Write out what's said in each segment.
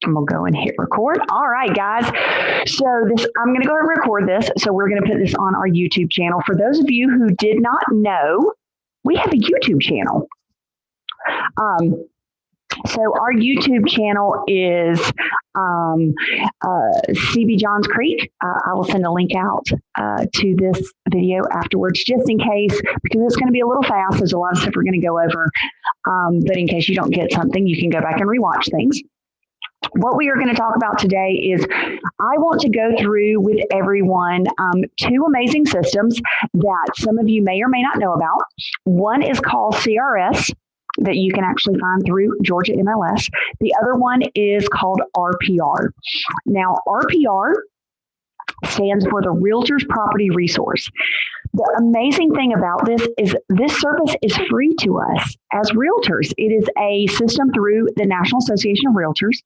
And we'll go and hit record. All right, guys. So I'm going to go ahead and record this. So we're going to put this on our YouTube channel. For those of you who did not know, we have a YouTube channel. So our YouTube channel is CB Johns Creek. I will send a link out to this video afterwards, just in case, because it's going to be a little fast. There's a lot of stuff we're going to go over. But in case you don't get something, you can go back and rewatch things. What we are going to talk about today is I want to go through with everyone two amazing systems that some of you may or may not know about. One is called CRS, that you can actually find through Georgia MLS. The other one is called RPR. Now, RPR stands for the Realtors Property Resource. The amazing thing about this is this service is free to us as realtors. It is a system through the National Association of Realtors.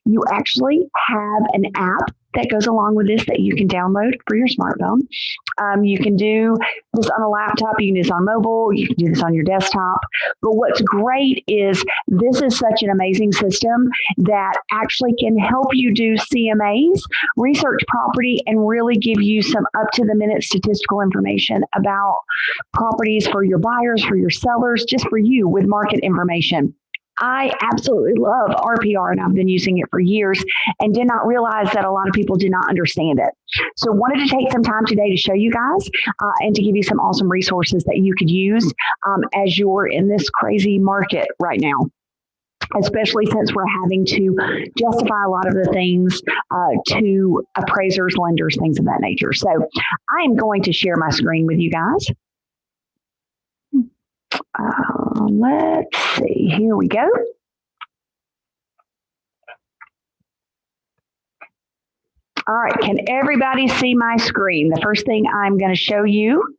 You actually have an app that goes along with this that you can download for your smartphone. You can do this on a laptop, you can do this on mobile, you can do this on your desktop. But what's great is this is such an amazing system that actually can help you do CMAs, research property, and really give you some up-to-the-minute statistical information about properties for your buyers, for your sellers, just for you with market information. I absolutely love RPR, and I've been using it for years and did not realize that a lot of people did not understand it. So wanted to take some time today to show you guys and to give you some awesome resources that you could use as you're in this crazy market right now, especially since we're having to justify a lot of the things to appraisers, lenders, things of that nature. So I am going to share my screen with you guys. Let's see, here we go. All right, can everybody see my screen? The first thing I'm going to show you,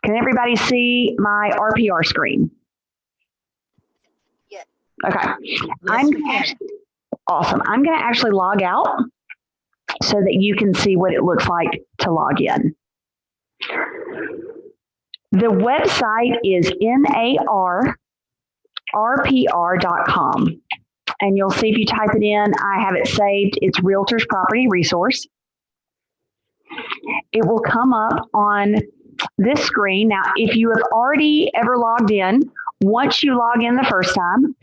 can everybody see my RPR screen? Yes. Okay. Yes, awesome. I'm going to actually log out so that you can see what it looks like to log in. The website is narrpr.com. And you'll see if you type it in, I have it saved. It's Realtors Property Resource. It will come up on this screen. Now, if you have already ever logged in, once you log in the first time,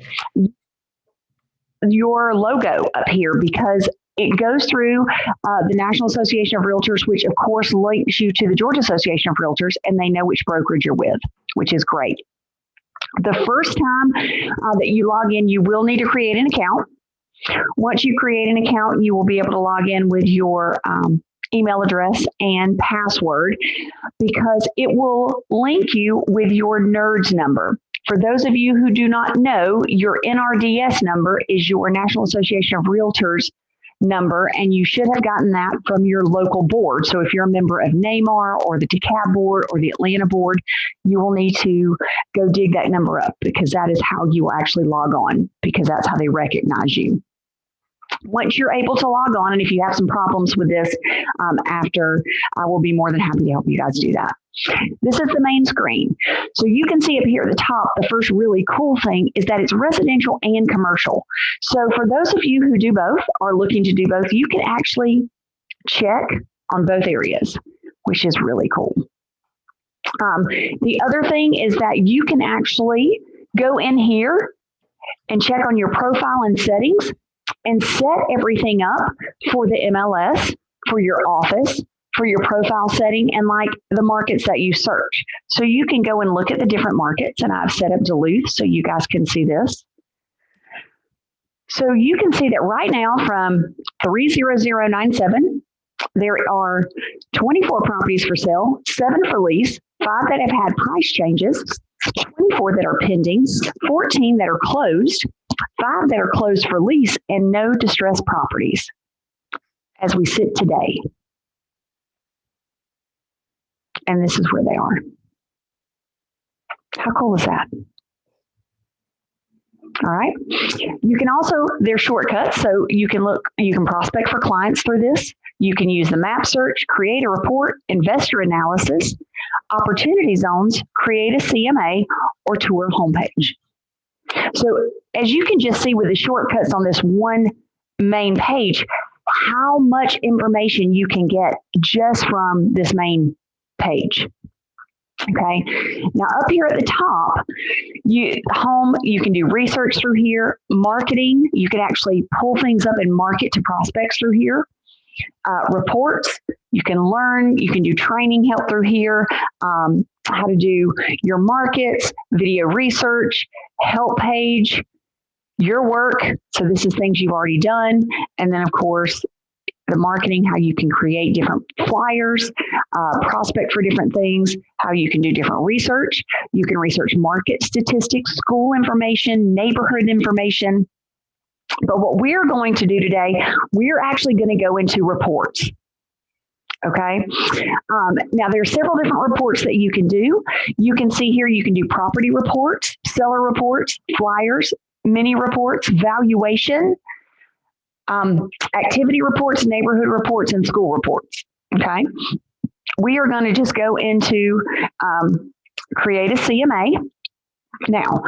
your logo up here, because it goes through the National Association of Realtors, which of course links you to the Georgia Association of Realtors, and they know which brokerage you're with, which is great. The first time that you log in, you will need to create an account. Once you create an account, you will be able to log in with your email address and password, because it will link you with your NERDS number. For those of you who do not know, your NRDS number is your National Association of Realtors number, and you should have gotten that from your local board. So if you're a member of NAMAR or the DeKalb board or the Atlanta board, you will need to go dig that number up, because that is how you will actually log on, because that's how they recognize you. Once you're able to log on, and if you have some problems with this after, I will be more than happy to help you guys do that. This is the main screen. So you can see up here at the top, the first really cool thing is that it's residential and commercial. So for those of you who do both, are looking to do both, you can actually check on both areas, which is really cool. The other thing is that you can actually go in here and check on your profile and settings and set everything up for the MLS, for your office, for your profile setting, and like the markets that you search. So you can go and look at the different markets, and I've set up Duluth so you guys can see this. So you can see that right now from 30097, there are 24 properties for sale, 7 for lease, 5 that have had price changes, 24 that are pending, 14 that are closed, 5 that are closed for lease, and no distressed properties as we sit today. And this is where they are. How cool is that? All right. You can also, there's shortcuts. So you can prospect for clients through this. You can use the map search, create a report, investor analysis, opportunity zones, create a CMA, or tour homepage. So as you can just see with the shortcuts on this one main page, how much information you can get just from this main page. Okay, now up here at the top, you can do research through here, marketing, you can actually pull things up and market to prospects through here. Reports, you can learn, you can do training help through here, how to do your markets, video research, help page, your work. So this is things you've already done. And then of course, the marketing, how you can create different flyers, prospect for different things, how you can do different research. You can research market statistics, school information, neighborhood information. But what we're going to do today, we're actually going to go into reports. Okay. Now there are several different reports that you can do. You can see here, you can do property reports, seller reports, flyers, mini reports, valuation, activity reports, neighborhood reports, and school reports. Okay. We are going to just go into create a CMA. Now,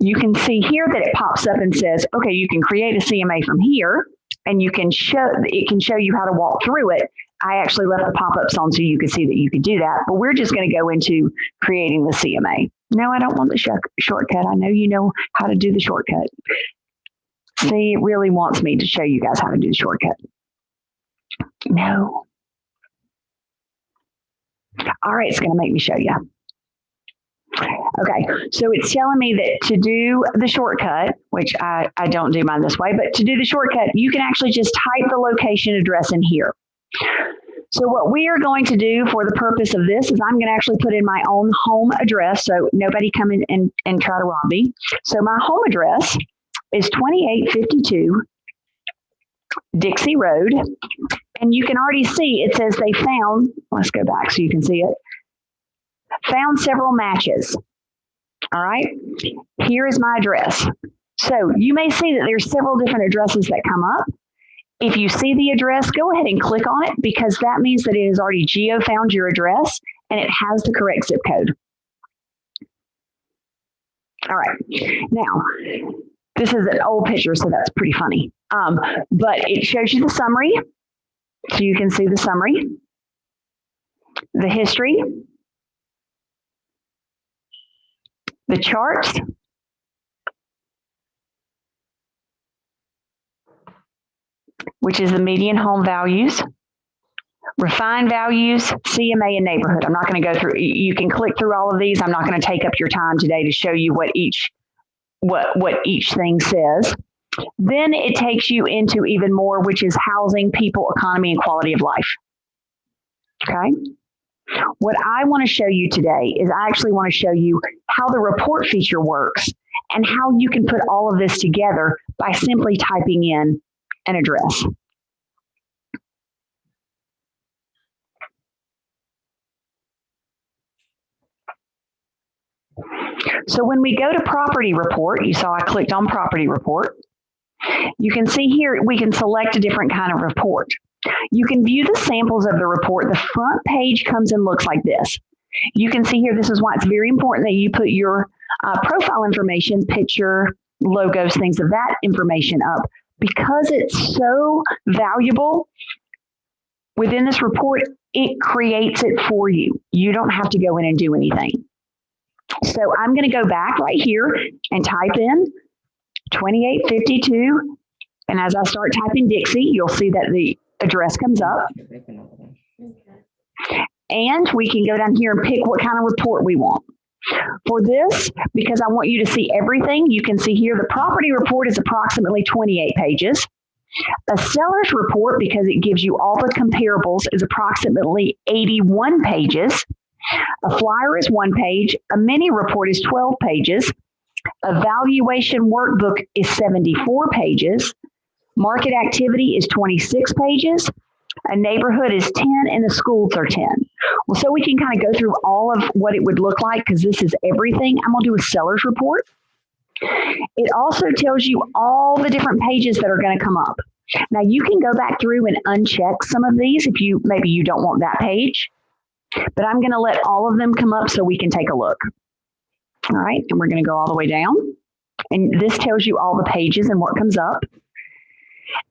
you can see here that it pops up and says, okay, you can create a CMA from here, and it can show you how to walk through it. I actually left the pop-ups on so you could see that you could do that, but we're just going to go into creating the CMA. No, I don't want the shortcut. I know you know how to do the shortcut. See, it really wants me to show you guys how to do the shortcut. No. All right, it's going to make me show you. Okay, so it's telling me that to do the shortcut, which I don't do mine this way, but to do the shortcut, you can actually just type the location address in here. So what we are going to do for the purpose of this is I'm going to actually put in my own home address so nobody come in and try to rob me. So my home address is 2852 Dixie Road. And you can already see it says they found, let's go back so you can see it, found several matches. All right, here is my address. So you may see that there's several different addresses that come up. If you see the address, go ahead and click on it because that means that it has already geo-found your address and it has the correct zip code. All right, now this is an old picture, so that's pretty funny. But it shows you the summary, so you can see the summary, the history, the charts, which is the median home values, refined values, CMA, and neighborhood. I'm not going to go through, you can click through all of these. I'm not going to take up your time today to show you what each thing says. Then it takes you into even more, which is housing, people, economy, and quality of life. Okay? What I want to show you today is I actually want to show you how the report feature works and how you can put all of this together by simply typing in an address. So when we go to property report, you saw I clicked on property report. You can see here we can select a different kind of report. You can view the samples of the report. The front page comes and looks like this. You can see here, this is why it's very important that you put your profile information, picture, logos, things of that information up, because it's so valuable. Within this report, it creates it for you. You don't have to go in and do anything. So I'm going to go back right here and type in 2852. And as I start typing Dixie, you'll see that the address comes up. And we can go down here and pick what kind of report we want. For this, because I want you to see everything, you can see here the property report is approximately 28 pages. A seller's report, because it gives you all the comparables, is approximately 81 pages. A flyer is 1 page. A mini report is 12 pages. A valuation workbook is 74 pages. Market activity is 26 pages. A neighborhood is 10 and the schools are 10. Well, so we can kind of go through all of what it would look like because this is everything. I'm going to do a seller's report. It also tells you all the different pages that are going to come up. Now you can go back through and uncheck some of these if maybe you don't want that page, but I'm going to let all of them come up so we can take a look. All right, and we're going to go all the way down. And this tells you all the pages and what comes up.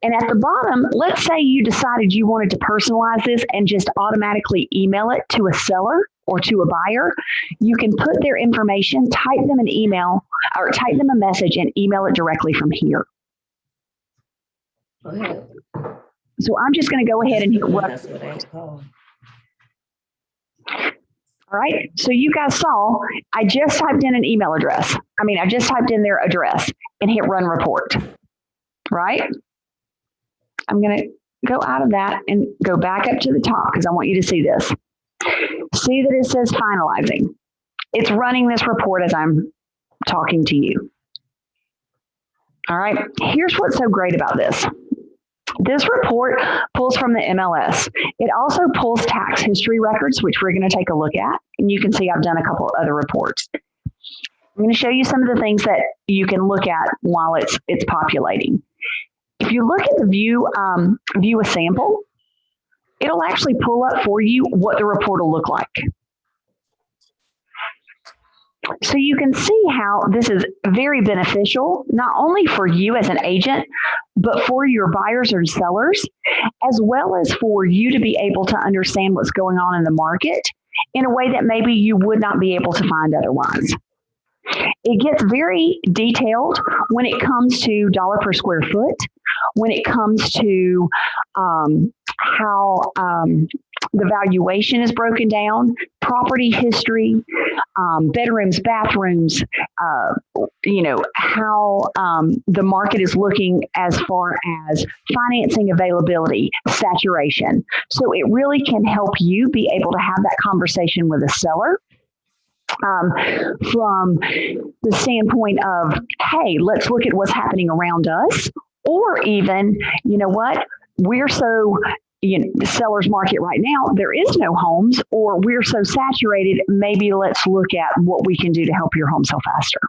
And at the bottom, let's say you decided you wanted to personalize this and just automatically email it to a seller or to a buyer. You can put their information, type them an email, or type them a message and email it directly from here. Okay. So I'm just going to go ahead and hit what. That's what I call. All right. So you guys saw, I just typed in an email address. I just typed in their address and hit run report. Right? I'm going to go out of that and go back up to the top because I want you to see this. See that it says finalizing. It's running this report as I'm talking to you. All right. Here's what's so great about this. This report pulls from the MLS. It also pulls tax history records, which we're going to take a look at. And you can see I've done a couple of other reports. I'm going to show you some of the things that you can look at while it's populating. If you look at the view a sample, it'll actually pull up for you what the report will look like. So you can see how this is very beneficial, not only for you as an agent, but for your buyers or sellers, as well as for you to be able to understand what's going on in the market in a way that maybe you would not be able to find otherwise. It gets very detailed when it comes to dollar per square foot, when it comes to how the valuation is broken down, property history, bedrooms, bathrooms, how the market is looking as far as financing availability, saturation. So it really can help you be able to have that conversation with a seller. From the standpoint of, hey, let's look at what's happening around us, or even, you know what, we're so, the seller's market right now, there is no homes, or we're so saturated, maybe let's look at what we can do to help your home sell faster.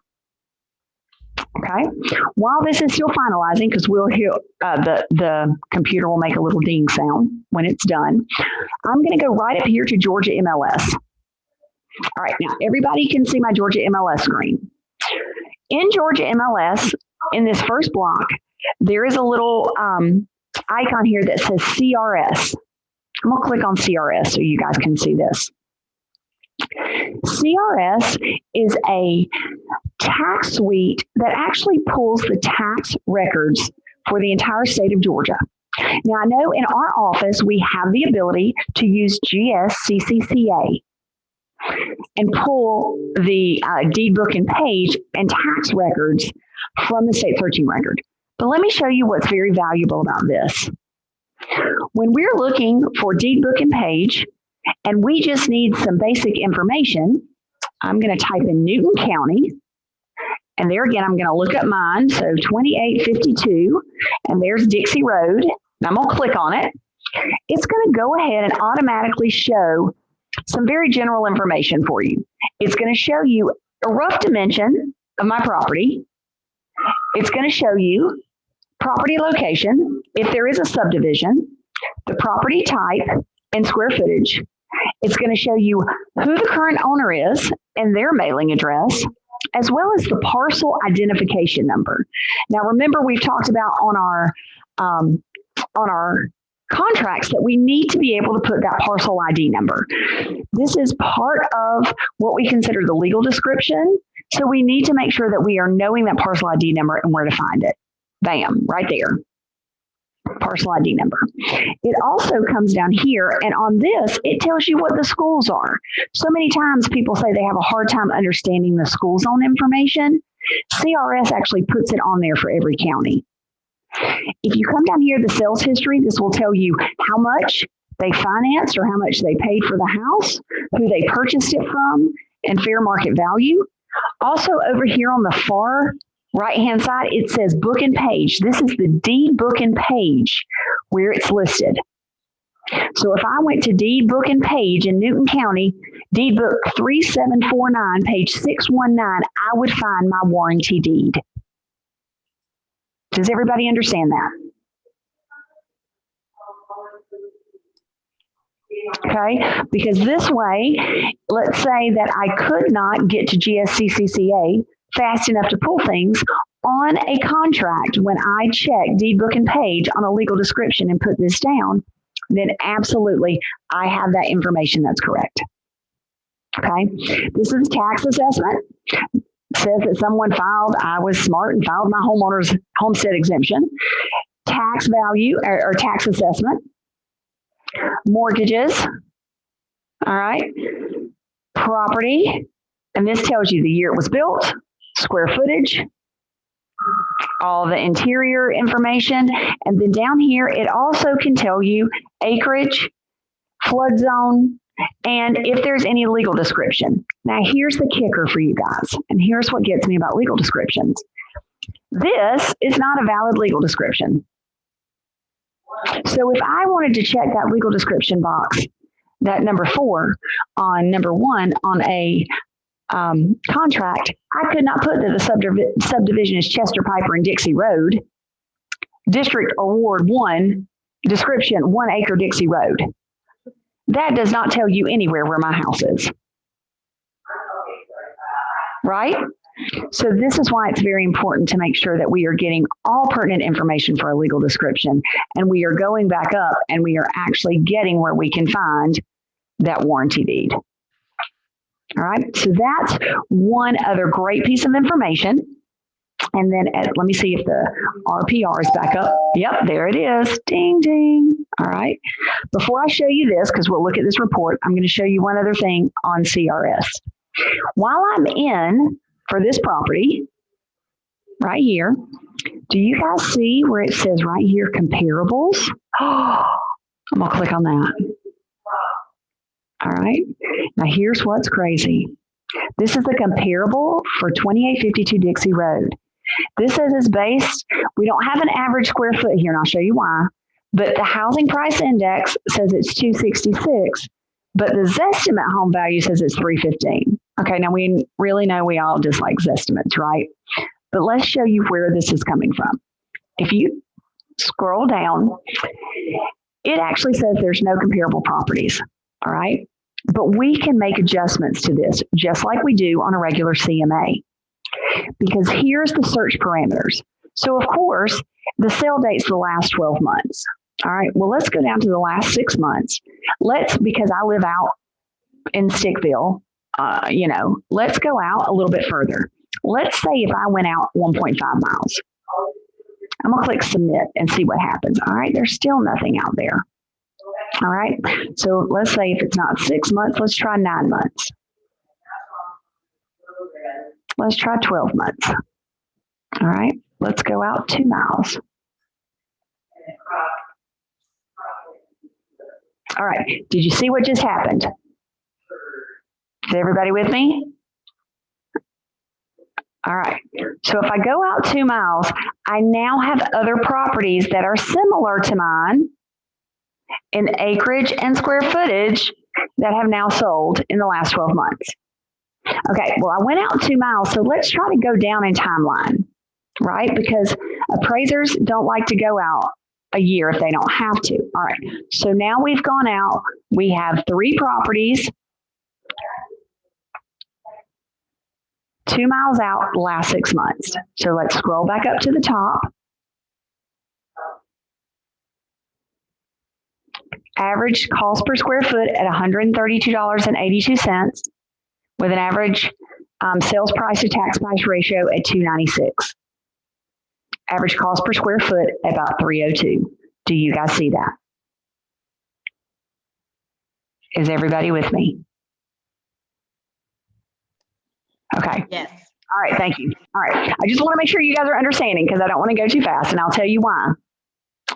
Okay. While this is still finalizing, because we'll hear the computer will make a little ding sound when it's done, I'm going to go right up here to Georgia MLS. All right, now everybody can see my Georgia MLS screen. In Georgia MLS, in this first block, there is a little icon here that says CRS. I'm going to click on CRS so you guys can see this. CRS is a tax suite that actually pulls the tax records for the entire state of Georgia. Now, I know in our office, we have the ability to use GSCCCA and pull the deed book and page and tax records from the state searching record. But let me show you what's very valuable about this. When we're looking for deed book and page, and we just need some basic information, I'm going to type in Newton County. And there again, I'm going to look up mine. So 2852, and there's Dixie Road. And I'm going to click on it. It's going to go ahead and automatically show some very general information for you. It's going to show you a rough dimension of my property. It's going to show you property location, if there is a subdivision, the property type, and square footage. It's going to show you who the current owner is and their mailing address, as well as the parcel identification number. Now, remember, we've talked about on our contracts that we need to be able to put that parcel ID number. This is part of what we consider the legal description. So we need to make sure that we are knowing that parcel ID number and where to find it. Bam, right there. Parcel ID number. It also comes down here, and on this, it tells you what the schools are. So many times people say they have a hard time understanding the school zone information. CRS actually puts it on there for every county. If you come down here, the sales history, this will tell you how much they financed or how much they paid for the house, who they purchased it from, and fair market value. Also over here on the far right-hand side, it says book and page. This is the deed book and page where it's listed. So if I went to deed book and page in Newton County, deed book 3749, page 619, I would find my warranty deed. Does everybody understand that? Okay, because this way, let's say that I could not get to GSCCCA fast enough to pull things on a contract when I check deed book and page on a legal description and put this down, then absolutely I have that information that's correct. Okay, this is tax assessment. It says that someone filed, I was smart and filed my homeowner's homestead exemption. Tax value or tax assessment. Mortgages. All right. Property. And this tells you the year it was built, square footage, all the interior information. And then down here, it also can tell you acreage, flood zone, and if there's any legal description. Now, here's the kicker for you guys. And here's what gets me about legal descriptions. This is not a valid legal description. So if I wanted to check that legal description box, that number 4 on number 1 on a contract, I could not put that the subdivision is Chester, Piper, and Dixie Road. District Award 1, description 1 acre Dixie Road. That does not tell you anywhere where my house is. Right? So this is why it's very important to make sure that we are getting all pertinent information for a legal description, and we are going back up and we are actually getting where we can find that warranty deed. All right, so that's one other great piece of information. And then let me see if the RPR is back up. Yep, there it is. Ding, ding. All right. Before I show you this, because we'll look at this report, I'm going to show you one other thing on CRS. While I'm in for this property, right here, do you guys see where it says right here, comparables? Oh, I'm going to click on that. All right. Now, here's what's crazy. This is the comparable for 2852 Dixie Road. This says it's based, we don't have an average square foot here, and I'll show you why, but the housing price index says it's 266, but the Zestimate home value says it's 315. Okay, now we really know we all dislike Zestimates, right? But let's show you where this is coming from. If you scroll down, it actually says there's no comparable properties, all right? But we can make adjustments to this, just like we do on a regular CMA. Because here's the search parameters. So, of course, the sale date's the last 12 months. All right, well, let's go down to the last 6 months. Because I live out in Stickville, let's go out a little bit further. Let's say if I went out 1.5 miles. I'm going to click submit and see what happens. All right, there's still nothing out there. All right, so let's say if it's not 6 months, let's try 9 months. Let's try 12 months. All right, let's go out 2 miles. All right, did you see what just happened? Is everybody with me? All right, so if I go out 2 miles, I now have other properties that are similar to mine in acreage and square footage that have now sold in the last 12 months. Okay, well, I went out 2 miles, so let's try to go down in timeline, right? Because appraisers don't like to go out a year if they don't have to. All right, so now we've gone out. We have 3 properties, 2 miles out the last 6 months. So let's scroll back up to the top. Average cost per square foot at $132.82 with an average sales price to tax price ratio at 296. Average cost per square foot at about 302. Do you guys see that? Is everybody with me? Okay. Yes. All right, thank you. All right, I just want to make sure you guys are understanding because I don't want to go too fast, and I'll tell you why.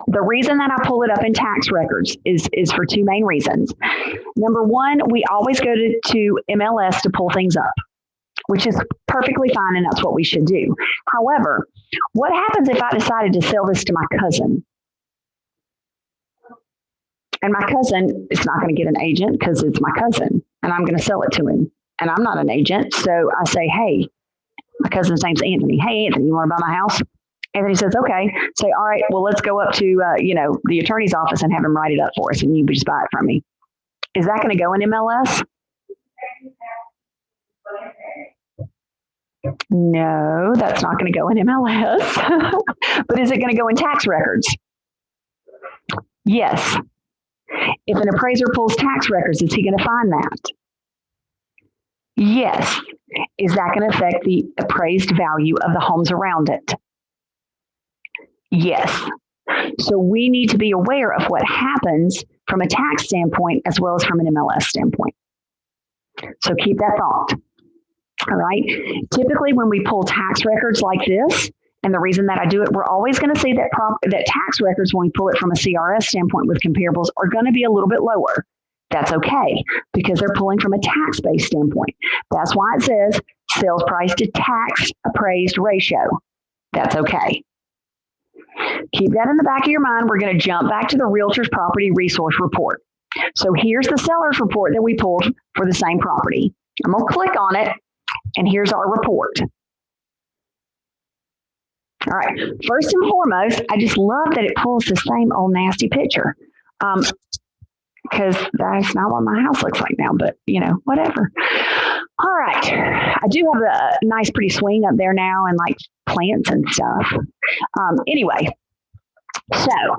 The reason that I pull it up in tax records is for 2 main reasons. Number one, we always go to MLS to pull things up, which is perfectly fine, and that's what we should do. However, what happens if I decided to sell this to my cousin? And my cousin is not going to get an agent because it's my cousin, and I'm going to sell it to him. And I'm not an agent, so I say, hey, my cousin's name's Anthony. Hey, Anthony, you want to buy my house? Anthony says, okay. Say, all right, well, let's go up to, the attorney's office and have him write it up for us, and you just buy it from me. Is that going to go in MLS? No, that's not going to go in MLS. But is it going to go in tax records? Yes. If an appraiser pulls tax records, is he going to find that? Yes. Is that going to affect the appraised value of the homes around it? Yes. So we need to be aware of what happens from a tax standpoint as well as from an MLS standpoint. So keep that thought. All right. Typically, when we pull tax records like this, and the reason that I do it, we're always going to see that that tax records, when we pull it from a CRS standpoint with comparables, are going to be a little bit lower. That's okay, because they're pulling from a tax-based standpoint. That's why it says sales price to tax appraised ratio. That's okay. Keep that in the back of your mind. We're going to jump back to the Realtor's Property Resource Report. So here's the seller's report that we pulled for the same property. I'm going to click on it, and here's our report. All right, first and foremost, I just love that it pulls the same old nasty picture, because that's not what my house looks like now, but whatever. All right, I do have a nice pretty swing up there now and like plants and stuff. Anyway, so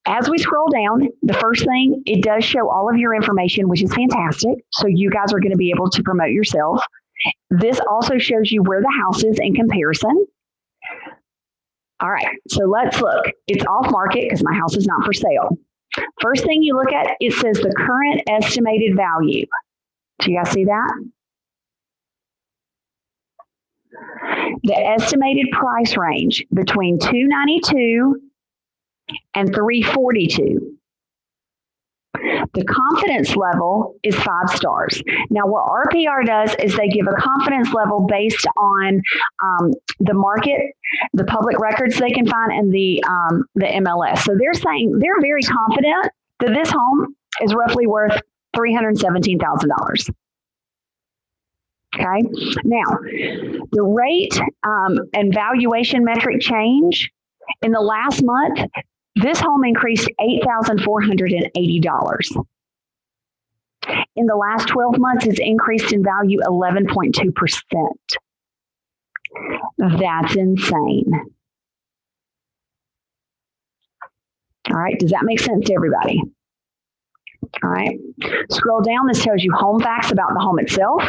as we scroll down, the first thing, it does show all of your information, which is fantastic. So you guys are going to be able to promote yourself. This also shows you where the house is in comparison. All right, so let's look. It's off market because my house is not for sale. First thing you look at, it says the current estimated value. Do you guys see that? The estimated price range between $292 and $342. The confidence level is 5 stars. Now, what RPR does is they give a confidence level based on the market, the public records they can find, and the MLS. So they're saying they're very confident that this home is roughly worth $317,000. Okay. Now, the rate and valuation metric change in the last month. This home increased $8,480. In the last 12 months, it's increased in value 11.2%. That's insane. All right, does that make sense to everybody? All right, scroll down. This tells you home facts about the home itself.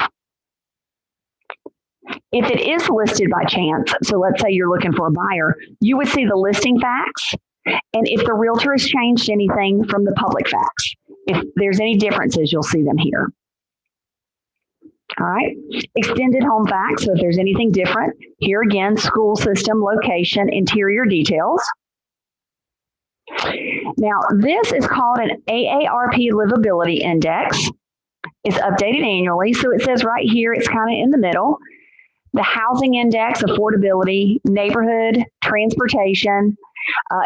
If it is listed by chance, so let's say you're looking for a buyer, you would see the listing facts. And if the realtor has changed anything from the public facts, if there's any differences, you'll see them here. All right. Extended home facts. So if there's anything different, here again, school system, location, interior details. Now, this is called an AARP Livability Index. It's updated annually. So it says right here, it's kind of in the middle. The housing index, affordability, neighborhood, transportation,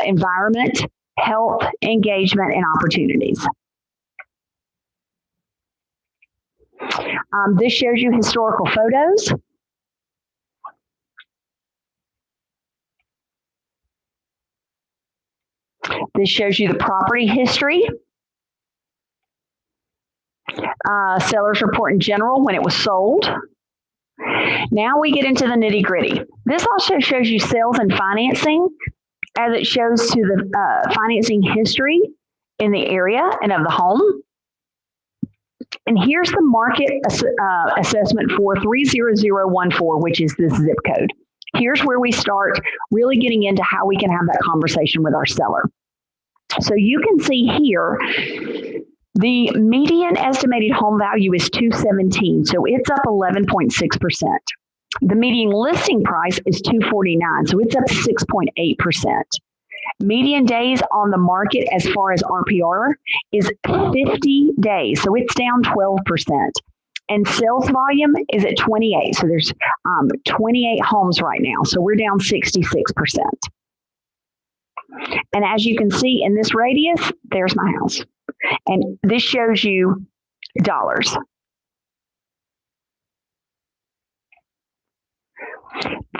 environment, health, engagement, and opportunities. This shows you historical photos. This shows you the property history. Seller's report in general when it was sold. Now we get into the nitty gritty. This also shows you sales and financing, as it shows to the financing history in the area and of the home. And here's the market assessment for 30014, which is this zip code. Here's where we start really getting into how we can have that conversation with our seller. So you can see here, the median estimated home value is $217, so it's up 11.6%. The median listing price is $249, so it's up 6.8%. Median days on the market as far as RPR is 50 days, so it's down 12%. And sales volume is at 28, so there's 28 homes right now, so we're down 66%. And as you can see in this radius, there's my house. And this shows you dollars.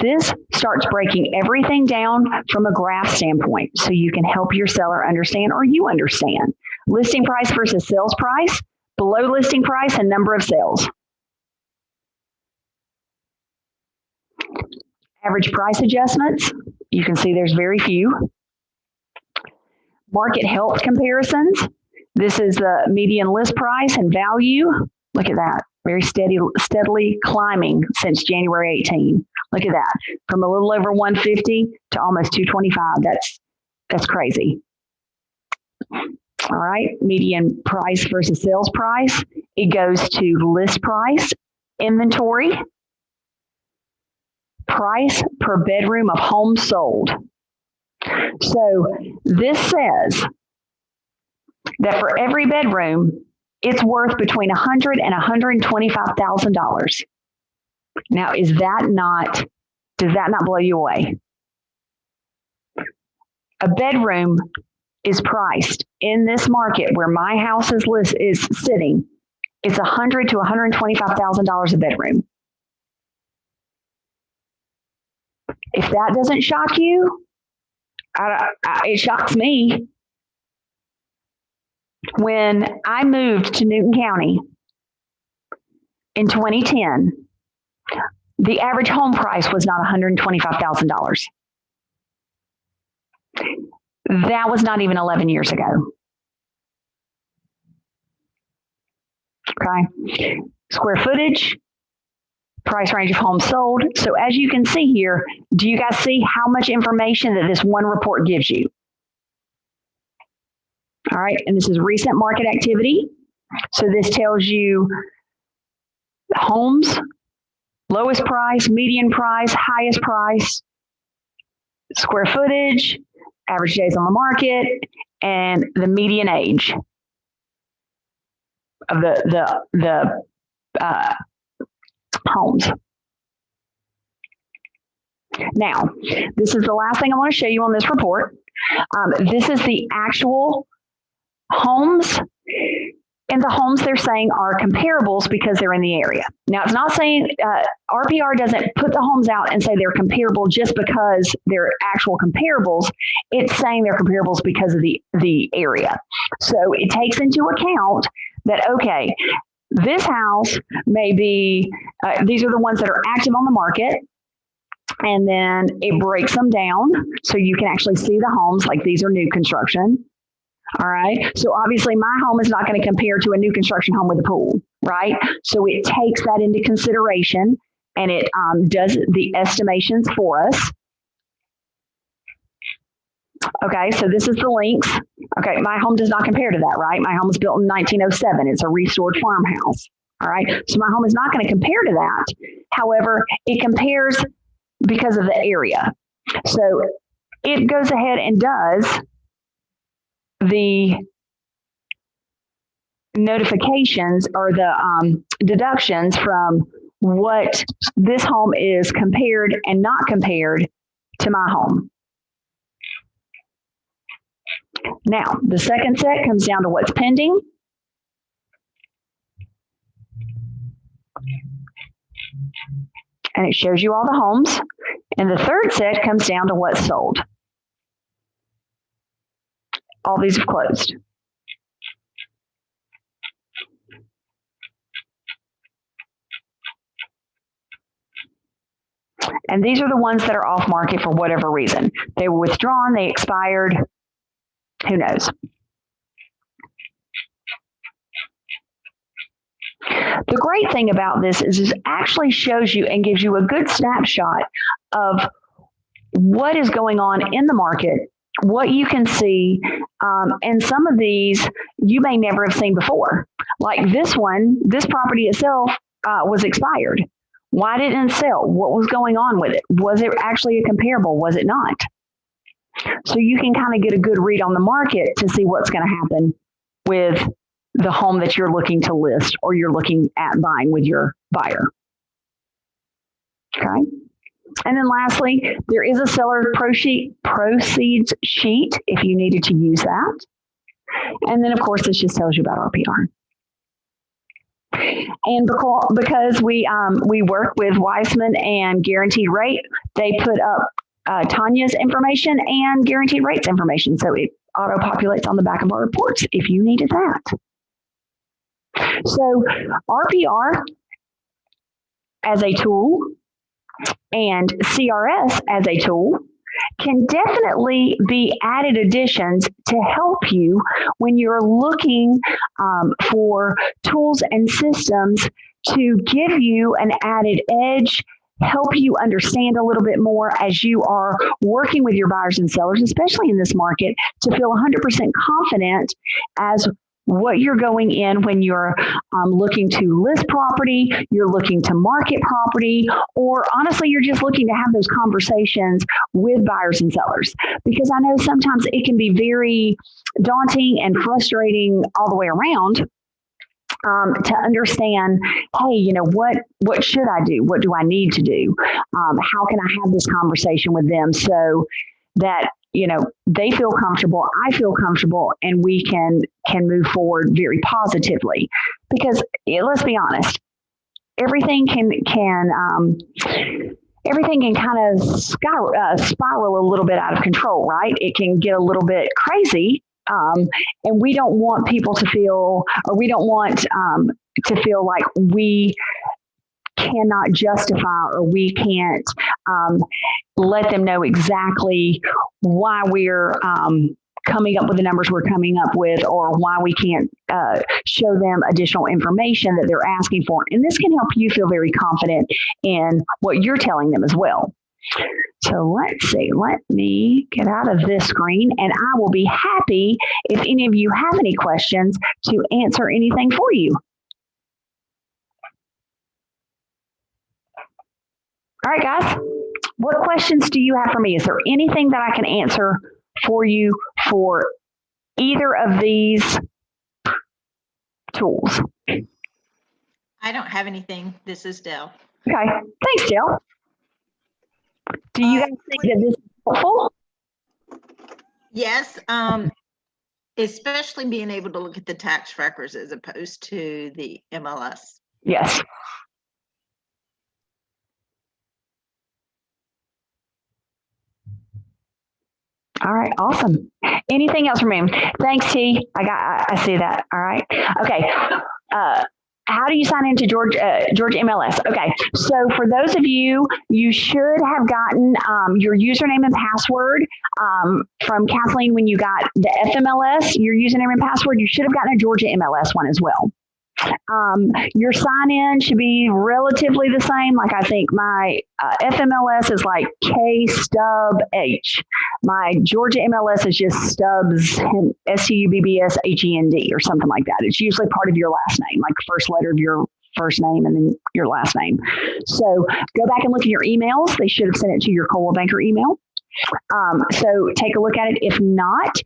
This starts breaking everything down from a graph standpoint so you can help your seller understand, or you understand, listing price versus sales price, below listing price, and number of sales. Average price adjustments, you can see there's very few. Market health comparisons, this is the median list price and value. Look at that, very steadily climbing since January 18. Look at that, from a little over 150 to almost 225. That's crazy. All right, median price versus sales price. It goes to list price, inventory, price per bedroom of homes sold. So this says that for every bedroom, it's worth between $100,000 and $125,000. Now, does that not blow you away? A bedroom is priced in this market where my house is sitting. It's $100,000 to $125,000 a bedroom. If that doesn't shock you, it shocks me. When I moved to Newton County in 2010, the average home price was not $125,000. That was not even 11 years ago. Okay. Square footage, price range of homes sold. So as you can see here, do you guys see how much information that this one report gives you? All right, and this is recent market activity. So this tells you homes, lowest price, median price, highest price, square footage, average days on the market, and the median age of the homes. Now, this is the last thing I want to show you on this report. This is the actual homes, and the homes they're saying are comparables because they're in the area. Now, it's not saying, RPR doesn't put the homes out and say they're comparable just because they're actual comparables. It's saying they're comparables because of the area. So it takes into account that, okay, this house may be, these are the ones that are active on the market, and then it breaks them down so you can actually see the homes, like these are new construction. All right. So obviously my home is not going to compare to a new construction home with a pool, right? So it takes that into consideration, and it does the estimations for us. Okay. So this is the links. Okay. My home does not compare to that, right? My home was built in 1907. It's a restored farmhouse. All right. So my home is not going to compare to that. However, it compares because of the area. So it goes ahead and does the notifications or the deductions from what this home is compared and not compared to my home. Now, the second set comes down to what's pending. And it shows you all the homes. And the third set comes down to what's sold. All these have closed. And these are the ones that are off market for whatever reason. They were withdrawn, they expired, who knows? The great thing about this is it actually shows you and gives you a good snapshot of what is going on in the market, what you can see, and some of these you may never have seen before. Like this one, this property itself was expired. Why didn't it sell? What was going on with it? Was it actually a comparable? Was it not? So you can kind of get a good read on the market to see what's going to happen with the home that you're looking to list or you're looking at buying with your buyer. Okay. And then lastly, there is a seller proceeds sheet if you needed to use that. And then, of course, this just tells you about RPR. And because we work with Weissman and Guaranteed Rate, they put up Tanya's information and Guaranteed Rates information. So it auto-populates on the back of our reports if you needed that. So RPR as a tool and CRS as a tool can definitely be added additions to help you when you're looking for tools and systems to give you an added edge, help you understand a little bit more as you are working with your buyers and sellers, especially in this market, to feel 100% confident as what you're going in when you're looking to list property, you're looking to market property, or honestly, you're just looking to have those conversations with buyers and sellers. Because I know sometimes it can be very daunting and frustrating all the way around to understand, hey, what should I do? What do I need to do? How can I have this conversation with them so that they feel comfortable, I feel comfortable, and we can move forward very positively. Because let's be honest, everything can kind of spiral a little bit out of control, right? It can get a little bit crazy, and we don't want people to feel, or we don't want to feel like we cannot justify, or we can't let them know exactly why we're coming up with the numbers we're coming up with, or why we can't show them additional information that they're asking for. And this can help you feel very confident in what you're telling them as well. So let's see, let me get out of this screen, and I will be happy if any of you have any questions to answer anything for you. All right, guys, what questions do you have for me? Is there anything that I can answer for you for either of these tools? I don't have anything. This is Dell. Okay, thanks, Dell. Do you guys think that this is helpful? Yes, especially being able to look at the tax records as opposed to the MLS. Yes. All right, awesome. Anything else from me? Thanks, T. I see that. All right. Okay. How do you sign into Georgia MLS? Okay, so for those of you, you should have gotten your username and password from Kathleen when you got the FMLS, your username and password. You should have gotten a Georgia MLS one as well. Your sign-in should be relatively the same. Like I think my FMLS is like K Stub H. My Georgia MLS is just Stubbs, STUBBSHEND or something like that. It's usually part of your last name, like the first letter of your first name and then your last name. So go back and look at your emails. They should have sent it to your Coldwell Banker email. So take a look at it. If not,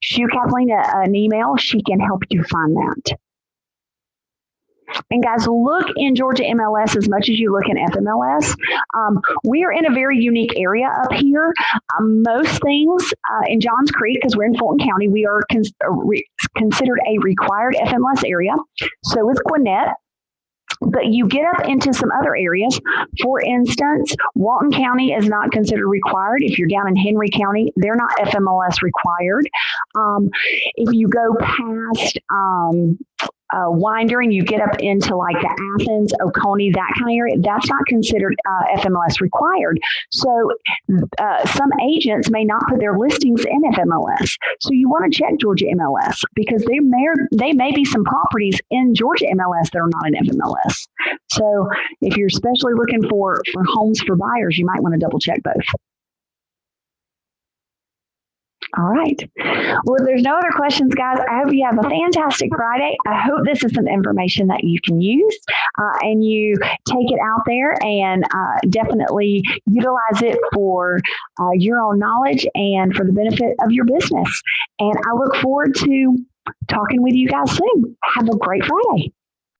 shoot Kathleen an email. She can help you find that. And guys, look in Georgia MLS as much as you look in FMLS. We are in a very unique area up here. Most things in Johns Creek, because we're in Fulton County, we are considered a required FMLS area. So is Gwinnett. But you get up into some other areas. For instance, Walton County is not considered required. If you're down in Henry County, they're not FMLS required. If you go past Winder and you get up into like the Athens, Oconee, that kind of area, that's not considered FMLS required. So some agents may not put their listings in FMLS. So you want to check Georgia MLS because they may be some properties in Georgia MLS that are not in FMLS. So if you're especially looking for homes for buyers, you might want to double check both. All right. Well, if there's no other questions, guys, I hope you have a fantastic Friday. I hope this is some information that you can use and you take it out there and definitely utilize it for your own knowledge and for the benefit of your business. And I look forward to talking with you guys soon. Have a great Friday.